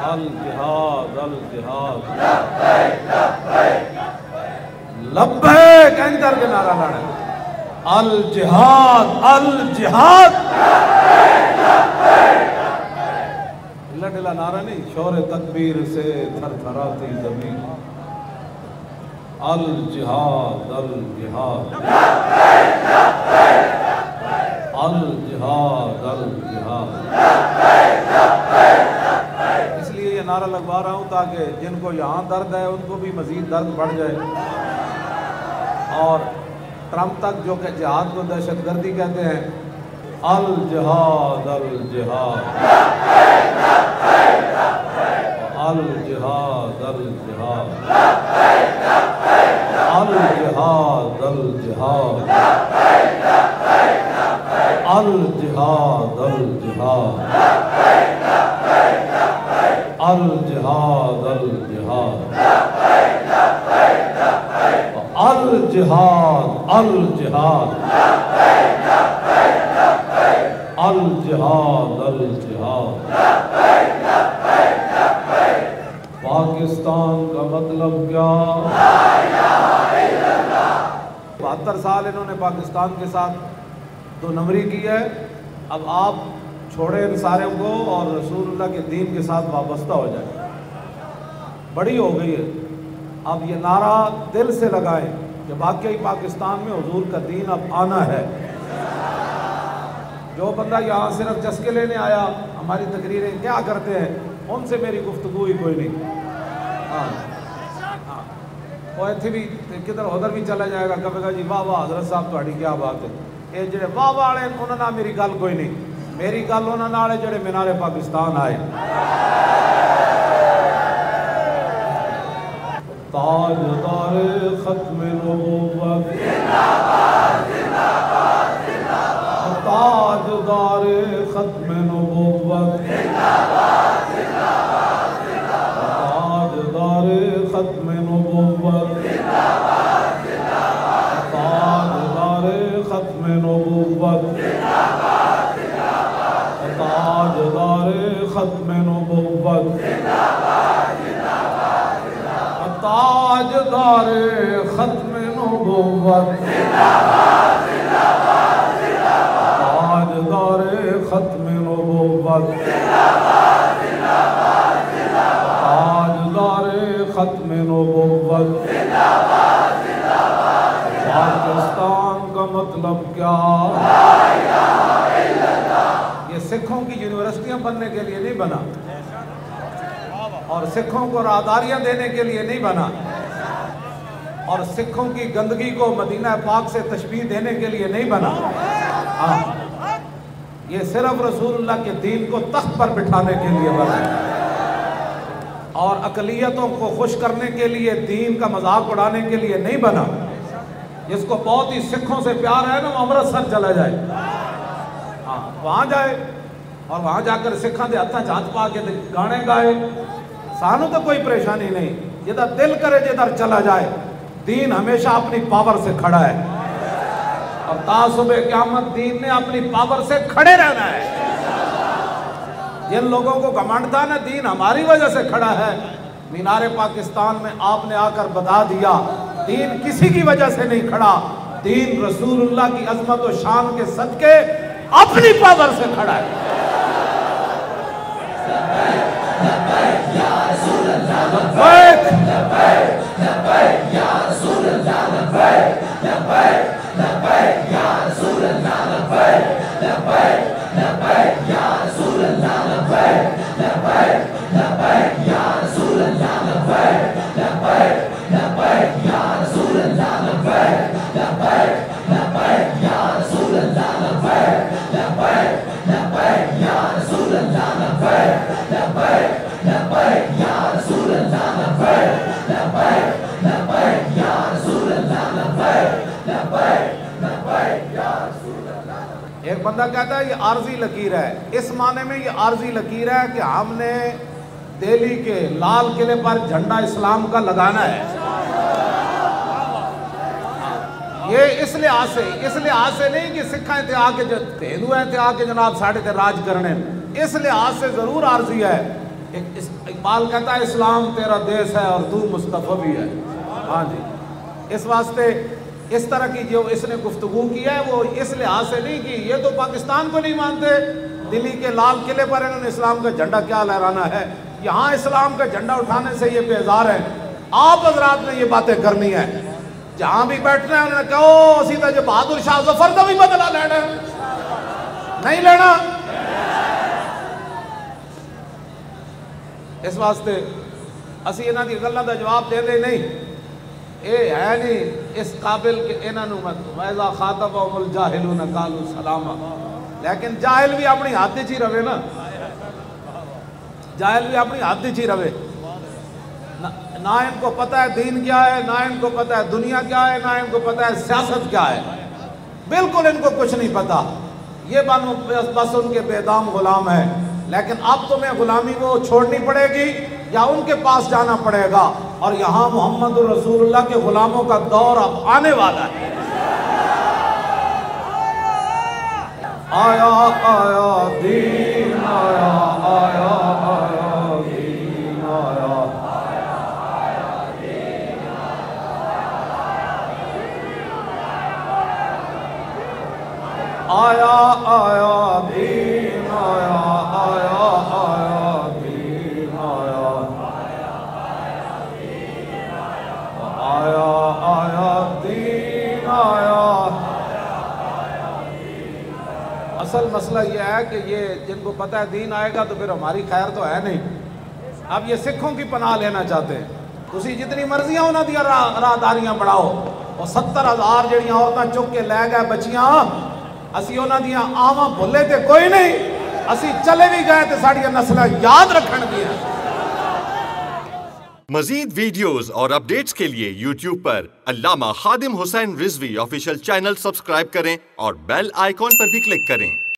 अल जिहाद अल जिहाद, लब्बैक कहीं करके नारा लाना, अल जिहाद अल जिहाद, ढिला ढिला नारा नहीं, शोर तकबीर से थरथराती जमीन, अल जिहाद अल जिहाद, अल जिहाद अल जिहाद। इसलिए ये नारा लगवा रहा हूँ ताकि जिनको यहाँ दर्द है उनको भी मजीद दर्द बढ़ जाए, और ट्रम्प तक जो कि जिहाद को दहशतगर्दी कहते हैं, अल जिहाद अल जिहाद, अल जिहाद अल जिहाद, अल जिहाद अल जिहाद, अल जिहाद अल जिहाद, अल जिहाद अल जिहाद, अल जिहाद अल जिहाद, अल जिहाद अल जिहाद। पाकिस्तान का मतलब क्या? 72 साल इन्होंने पाकिस्तान के साथ दो नंबरी की है। अब आप छोड़े इन सारे को और रसूलुल्लाह के दीन के साथ वाबस्ता हो जाए। बड़ी हो गई है, अब ये नारा दिल से लगाएं कि वाकई पाकिस्तान में हुजूर का दीन अब आना है। जो बंदा यहाँ सिर्फ चस्के लेने आया, हमारी तकरीरें क्या करते हैं, उनसे मेरी गुफ्तगू ही कोई नहीं। हाँ हाँ, वो इतने भी किधर उधर भी चला जाएगा, कहेगा जी वाह वाह हजरत साहब तुम्हारी क्या बात है। ये जो वाह वाले उन्होंने मेरी गल कोई नहीं, मेरी गल उन्होंने जो मीनारे पाकिस्तान आए। ताजदार खत्म नबूवत, ताजदार खत्म नबूवत, ताजदार खत्म नबूवत, ताजदार खत्म नबूवत, ताजदार खत्म नबूवत, ताजदार खत्म नबूवत, ताजदार खत्म नबूवत, ताजदार खत्म नबूवत। पाकिस्तान का मतलब क्या? ये सिखों की यूनिवर्सिटियां बनने के लिए नहीं बना, और सिखों को राहदारियां देने के लिए नहीं बना, और सिखों की गंदगी को मदीना पाक से तशबीह देने के लिए नहीं बना। हाँ, ये सिर्फ रसूलुल्लाह के दीन को तख्त पर बिठाने के लिए बना, और अकलियतों को खुश करने के लिए, दीन का मजाक उड़ाने के लिए नहीं बना। जिसको बहुत ही सिखों से प्यार है ना, वो अमृतसर चला जाए, हाँ वहाँ जाए, और वहाँ जाकर सिखा के हथा झांच पा के गाने गाए। सानू तो कोई परेशानी नहीं, जिधर दिल करे जिधर चला जाए। दीन हमेशा अपनी पावर से खड़ा है, और तासुबे क़यामत दीन ने अपनी पावर से खड़े रहना है। जिन लोगों को घमंड था ना दीन हमारी वजह से खड़ा है, मीनारे पाकिस्तान में आपने आकर बता दिया दीन किसी की वजह से नहीं खड़ा, दीन रसूलुल्लाह की अजमत और शान के सदके अपनी पावर से खड़ा है। एक बंदा कहता है ये आर्जी लकीर है। इस माने में ये आर्जी लकीर है कि हमने दिल्ली के लाल किले पर झंडा इस्लाम का लगाना है। ये इस लिहाज से नहीं कि सिखा थे आके जो हिंदू थे आके जनाब साढ़े ते राज करने, इस लिहाज से जरूर आर्जी है इकबाल कहता है इस्लाम तेरा देश है और तू मुस्तफ़ा भी है। हाँ जी, इस वास्ते इस तरह की जो इसने गुफ्तगू की है वो इस लिहाज से नहीं कि ये तो पाकिस्तान को नहीं मानते, दिल्ली के लाल किले पर इन्होंने इस्लाम का झंडा क्या लहराना है, यहाँ इस्लाम का झंडा उठाने से ये बेजार है। आप हजरात ने ये बातें करनी है, जहाँ भी बैठना है उन्होंने कहो सीधा जो बहादुर शाह जफर का भी बदला लेना नहीं लेना। इस वास्ते असी इन्हों की गलों का जवाब दे दे नहीं, ये है नहीं इस काबिल कि इन्हों वैजा खातब मुल जाहिलून कालू सलामा। लेकिन जाहिल भी अपनी हद च ही रवे ना, जाहिल भी अपनी हद च ही रवे ना इनको पता है दीन क्या है, ना इनको पता है दुनिया क्या है, ना इनको पता है सियासत क्या है, बिल्कुल इनको कुछ नहीं पता। ये बस उनके बेदाम गुलाम है। लेकिन अब तुम्हें गुलामी वो छोड़नी पड़ेगी या उनके पास जाना पड़ेगा, और यहाँ मोहम्मद रसूलुल्लाह के गुलामों का दौर अब आने वाला है। आया आया दीन आया, आया आया दीन आया, आया आया दीन आया, आया आया दीन आया, आया आया दीन आया। असल मसला ये है कि ये जिनको पता है दीन आएगा तो फिर हमारी खैर तो है नहीं। अब ये सिखों की पनाह लेना चाहते हैं, तुसी जितनी मर्जियां उन्हों दी राहदारियां बढ़ाओ, और 70,000 जड़ियां औरतां चुक के लै गए बच्चियां, असी उन्हों दी आवां भुले ते कोई नहीं, असी चले भी गए तो साड़ियां नस्लां याद रखण दियां। मजीद वीडियोस और अपडेट्स के लिए YouTube पर Allama Khadim Hussain Rizvi official channel subscribe करें और बेल आइकॉन पर भी क्लिक करें।